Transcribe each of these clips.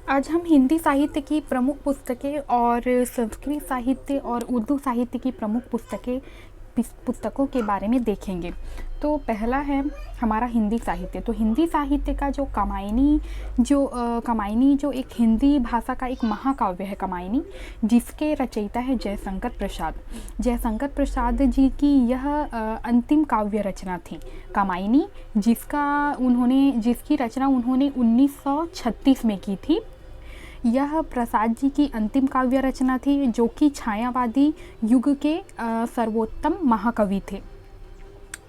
आज हम हिंदी साहित्य की प्रमुख पुस्तकें और संस्कृत साहित्य और उर्दू साहित्य की प्रमुख पुस्तकों के बारे में देखेंगे। तो पहला है हमारा हिंदी साहित्य। तो हिंदी साहित्य का जो कमायनी जो एक हिंदी भाषा का एक महाकाव्य है कमायनी, जिसके रचयिता है जयशंकर प्रसाद। जयशंकर प्रसाद जी की यह अंतिम काव्य रचना थी कमायनी, जिसकी रचना उन्होंने 1936 में की थी। यह प्रसाद जी की अंतिम काव्य रचना थी, जो कि छायावादी युग के सर्वोत्तम महाकवि थे।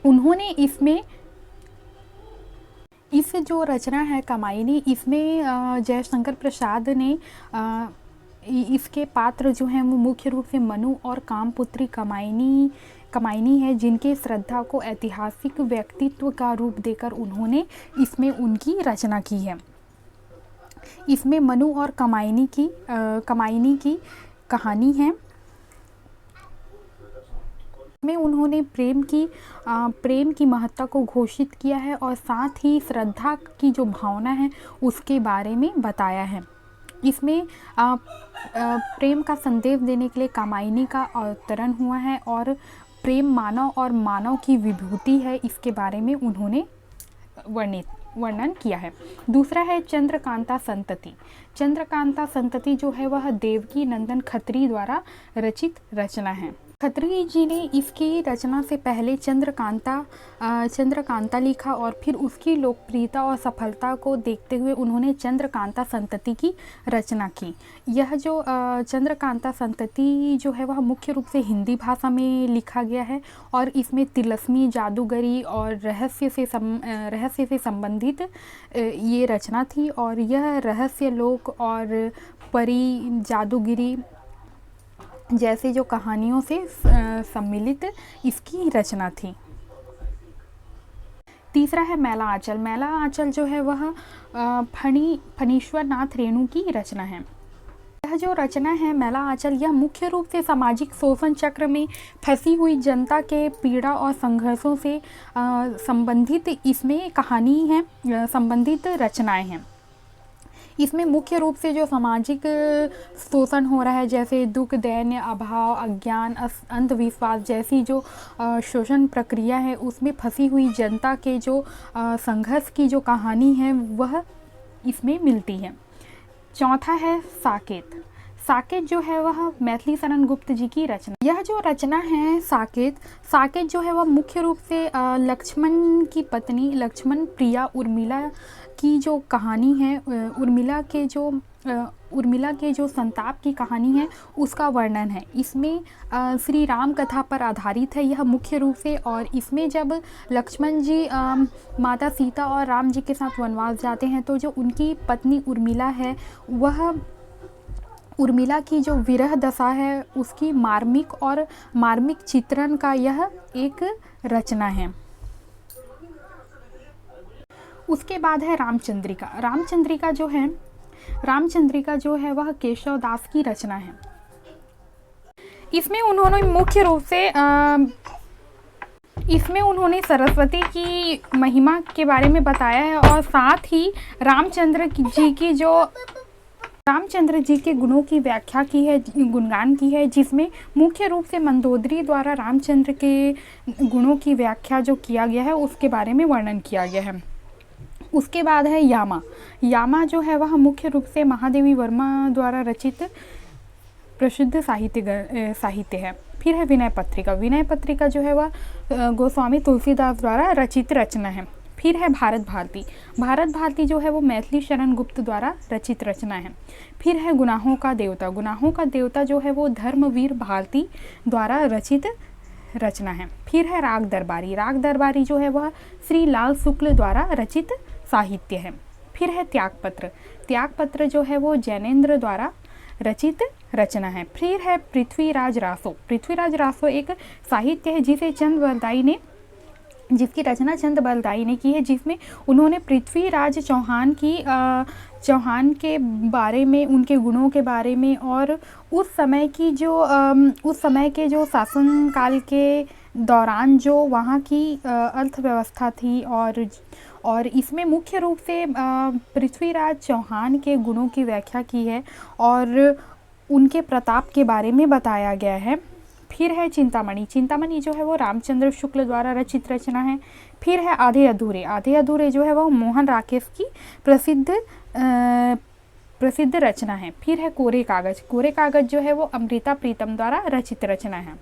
उन्होंने इस जो रचना है कमायनी, इसमें जयशंकर प्रसाद ने इसके पात्र जो हैं वो मुख्य रूप से मनु और कामपुत्री कमायनी है, जिनके श्रद्धा को ऐतिहासिक व्यक्तित्व का रूप देकर उन्होंने इसमें उनकी रचना की है। इसमें मनु और कमायनी की कहानी है। में उन्होंने प्रेम की महत्ता को घोषित किया है और साथ ही श्रद्धा की जो भावना है उसके बारे में बताया है। इसमें प्रेम का संदेश देने के लिए कमायनी का अवतरण हुआ है और प्रेम मानव और मानव की विभूति है, इसके बारे में उन्होंने वर्णन किया है। दूसरा है चंद्रकांता संतति। चंद्रकांता संतति जो है वह देवकी नंदन खत्री द्वारा रचित रचना है। खत्री जी ने इसकी रचना से पहले चंद्रकांता लिखा और फिर उसकी लोकप्रियता और सफलता को देखते हुए उन्होंने चंद्रकांता संतति की रचना की। यह जो चंद्रकांता संतति जो है वह मुख्य रूप से हिंदी भाषा में लिखा गया है और इसमें तिलस्मी, जादूगरी और रहस्य से संबंधित ये रचना थी और यह रहस्य लोक और परी, जादूगिरी जैसे जो कहानियों से सम्मिलित इसकी रचना थी। तीसरा है मैला आंचल। मैला आंचल जो है वह फणीश्वर नाथ रेणु की रचना है। यह जो रचना है मैला आंचल, यह मुख्य रूप से सामाजिक शोषण चक्र में फंसी हुई जनता के पीड़ा और संघर्षों से संबंधित इसमें कहानी है, संबंधित रचनाएं हैं। इसमें मुख्य रूप से जो सामाजिक शोषण हो रहा है, जैसे दुख, दैन्य, अभाव, अज्ञान, अंधविश्वास जैसी जो शोषण प्रक्रिया है, उसमें फंसी हुई जनता के जो संघर्ष की जो कहानी है वह इसमें मिलती है। चौथा है साकेत। साकेत जो है वह मैथिली शरण गुप्त जी की रचना। यह जो रचना है साकेत जो है वह मुख्य रूप से लक्ष्मण की पत्नी लक्ष्मण प्रिया उर्मिला की जो कहानी है, उर्मिला के जो संताप की कहानी है उसका वर्णन है। इसमें श्री राम कथा पर आधारित है यह मुख्य रूप से। और इसमें जब लक्ष्मण जी माता सीता और राम जी के साथ वनवास जाते हैं तो जो उनकी पत्नी उर्मिला है, वह उर्मिला की जो विरह दशा है उसकी मार्मिक चित्रण का यह एक रचना है। उसके बाद है रामचंद्रिका। रामचंद्रिका जो है वह केशव दास की रचना है। इसमें उन्होंने सरस्वती की महिमा के बारे में बताया है और साथ ही रामचंद्र जी के गुणों की व्याख्या की है, गुणगान की है, जिसमें मुख्य रूप से मंदोदरी द्वारा रामचंद्र के गुणों की व्याख्या जो किया गया है उसके बारे में वर्णन किया गया है। उसके बाद है यामा जो है वह मुख्य रूप से महादेवी वर्मा द्वारा रचित प्रसिद्ध साहित्य है। फिर है विनय पत्रिका जो है वह गोस्वामी तुलसीदास द्वारा रचित रचना है। फिर है भारत भारती जो है वो मैथिली शरण गुप्त द्वारा रचित रचना है। फिर है गुनाहों का देवता जो है वो धर्मवीर भारती द्वारा रचित रचना है। फिर है राग दरबारी जो है वह श्री लाल शुक्ल द्वारा रचित साहित्य है। फिर है त्यागपत्र जो है वो जैनेन्द्र द्वारा रचित रचना है। फिर है पृथ्वीराज रासो एक साहित्य है जिसकी रचना चंद बलदाई ने की है, जिसमें उन्होंने पृथ्वीराज चौहान के बारे में, उनके गुणों के बारे में और उस समय के जो शासनकाल के दौरान जो वहाँ की अर्थव्यवस्था थी और इसमें मुख्य रूप से पृथ्वीराज चौहान के गुणों की व्याख्या की है और उनके प्रताप के बारे में बताया गया है। फिर है चिंतामणि। चिंतामणि जो है वो रामचंद्र शुक्ल द्वारा रचित रचना है। फिर है आधे अधूरे। आधे अधूरे जो है वो मोहन राकेश की प्रसिद्ध रचना है। फिर है कोरे कागज। कोरे कागज जो है वो अमृता प्रीतम द्वारा रचित रचना है।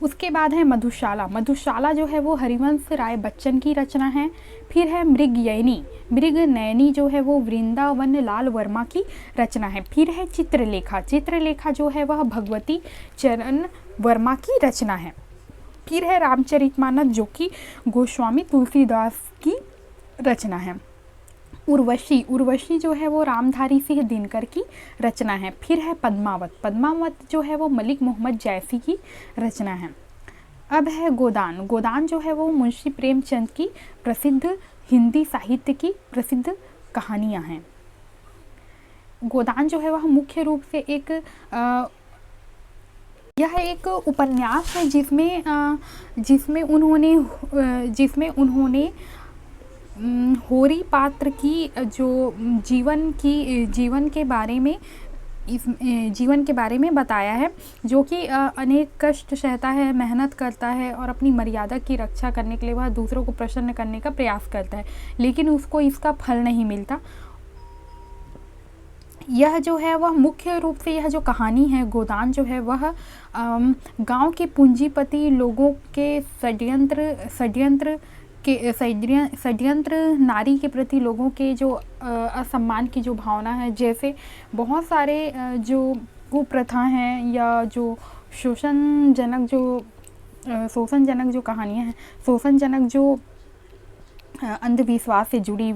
उसके बाद है मधुशाला। मधुशाला जो है वो हरिवंश राय बच्चन की रचना है। फिर है मृगनयनी। मृगनयनी जो है वो वृंदावन लाल वर्मा की रचना है। फिर है चित्रलेखा। चित्रलेखा जो है वह भगवती चरण वर्मा की रचना है। फिर है रामचरितमानस जो कि गोस्वामी तुलसीदास की रचना है। उर्वशी। उर्वशी जो है वो रामधारी सिंह दिनकर की रचना है। फिर है पद्मावत। पद्मावत जो है वो मलिक मोहम्मद जैसी की रचना है। अब है गोदान। गोदान जो है वो मुंशी प्रेमचंद की प्रसिद्ध हिंदी साहित्य की प्रसिद्ध कहानियाँ हैं। गोदान जो है वह मुख्य रूप से यह एक उपन्यास है जिसमें उन्होंने होरी पात्र की जो जीवन के बारे में बताया है, जो कि अनेक कष्ट सहता है, मेहनत करता है और अपनी मर्यादा की रक्षा करने के लिए वह दूसरों को प्रसन्न करने का प्रयास करता है, लेकिन उसको इसका फल नहीं मिलता। यह जो है वह मुख्य रूप से यह जो कहानी है गोदान जो है वह गांव के पूंजीपति लोगों के षड्यंत्र नारी के प्रति लोगों के जो असम्मान की जो भावना है, जैसे बहुत सारे जो कुप्रथा हैं या जो शोषणजनक जो कहानियाँ हैं, शोषणजनक जो अंधविश्वास से जुड़ी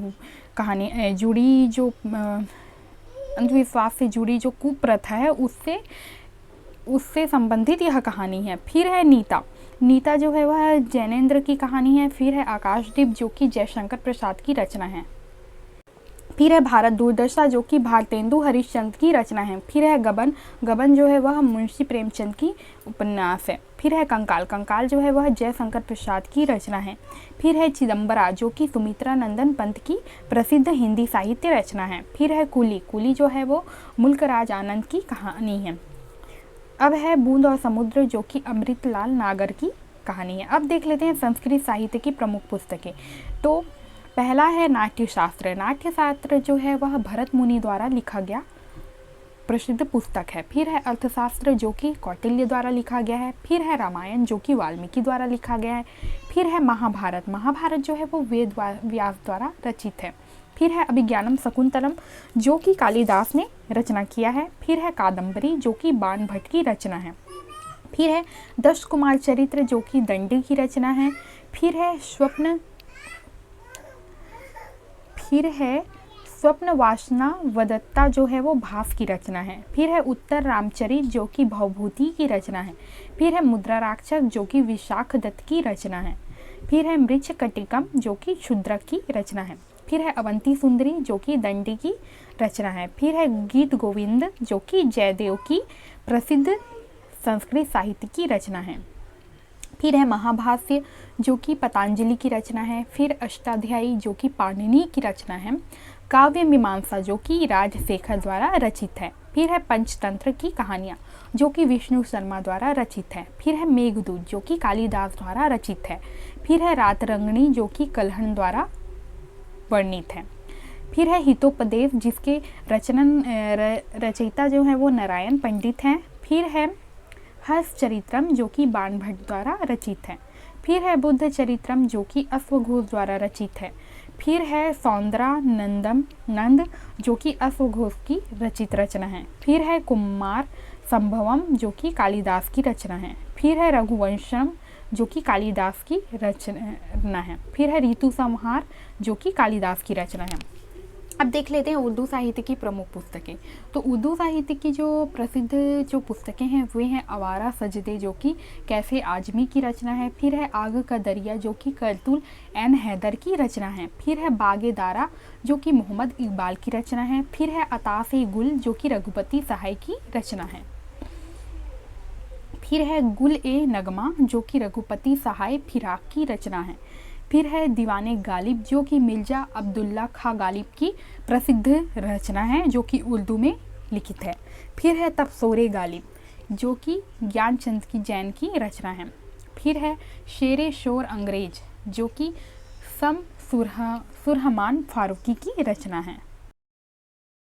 अंधविश्वास से जुड़ी जो कुप्रथा है उससे संबंधित यह कहानी है। फिर है नीता। नीता जो है वह जैनेन्द्र की कहानी है। फिर है आकाशदीप जो कि जयशंकर प्रसाद की रचना है। फिर है भारत दुर्दशा जो कि भारतेंदु हरिश्चंद्र की रचना है। फिर है गबन। गबन जो है वह मुंशी प्रेमचंद की उपन्यास है। फिर है कंकाल। कंकाल जो है वह जयशंकर प्रसाद की रचना है। फिर है चिदम्बरा जो कि सुमित्रा नंदन पंत की प्रसिद्ध हिंदी साहित्य रचना है। फिर है कुली। कुली जो है वो मुल्कराज आनंद की कहानी है। अब है बूंद और समुद्र जो कि अमृतलाल नागर की कहानी है। अब देख लेते हैं संस्कृत साहित्य की प्रमुख पुस्तकें। तो पहला है नाट्यशास्त्र। नाट्यशास्त्र जो है वह भरत मुनि द्वारा लिखा गया प्रसिद्ध पुस्तक है। फिर है अर्थशास्त्र जो कि कौटिल्य द्वारा लिखा गया है। फिर है रामायण जो कि वाल्मीकि द्वारा लिखा गया है। फिर है महाभारत। महाभारत जो है वो वेद व्यास द्वारा रचित है। फिर है अभिज्ञानम शकुंतलम जो कि कालिदास ने रचना किया है। फिर है कादम्बरी जो कि बाण भट्ट की रचना है। फिर है दश कुमार चरित्र जो कि दंडी की रचना है। फिर है स्वप्न वासना वदत्ता जो है वो भास की रचना है। फिर है उत्तर रामचरित जो कि भवभूति की रचना है। फिर है मुद्रा राक्षस जो कि विशाख दत्त की रचना है। फिर है मृच्छ कटिकम जो कि शूद्रक की रचना है। फिर है अवंती सुंदरी जो कि दंडी की रचना है। फिर है गीत गोविंद जो कि जयदेव की प्रसिद्ध संस्कृत साहित्य की रचना है। फिर है महाभाष्य जो कि पतंजलि की रचना है। फिर अष्टाध्यायी जो कि पाणिनि की रचना है। काव्य मीमांसा जो कि राजशेखर द्वारा रचित है। फिर है पंचतंत्र की कहानियाँ जो कि विष्णु शर्मा द्वारा रचित है। फिर है मेघदूत जो कि कालिदास द्वारा रचित है। फिर है रातरंगिणी जो कि कल्हण द्वारा वर्णित है। फिर है हितोपदेश जिसके रचयिता जो है वो नारायण पंडित हैं। फिर है हर्ष चरित्रम जो कि बाण भट्ट द्वारा रचित है। फिर है बुद्ध चरित्रम जो कि अश्वघोष द्वारा रचित है। फिर है सौंदरा नंद जो कि अश्वघोष की रचित रचना है। फिर है कुमार संभवम जो कि कालिदास की रचना है। फिर है रघुवंशम जो कि कालिदास की रचना है। फिर है ऋतु संहार जो कि कालिदास की रचना है। अब देख लेते हैं उर्दू साहित्य की प्रमुख पुस्तकें। तो उर्दू साहित्य की जो प्रसिद्ध जो पुस्तकें हैं वे हैं आवारा सजदे जो कि कैफे आजमी की रचना है। फिर है आग का दरिया जो कि करतुल एन हैदर की रचना है। फिर है बागे दारा जो कि मोहम्मद इकबाल की रचना है। फिर है अताश गुल जो कि रघुपति सहाय की रचना है। फिर है गुल ए नगमा जो कि रघुपति सहाय फिराक की रचना है। फिर है दीवाने गालिब जो कि मिर्जा अब्दुल्ला खां गालिब की प्रसिद्ध रचना है जो कि उर्दू में लिखित है। फिर है तबसोरे गालिब जो कि ज्ञानचंद की जैन की रचना है। फिर है शेरे शोर अंग्रेज जो कि सम सुरहमान फारूकी की रचना है।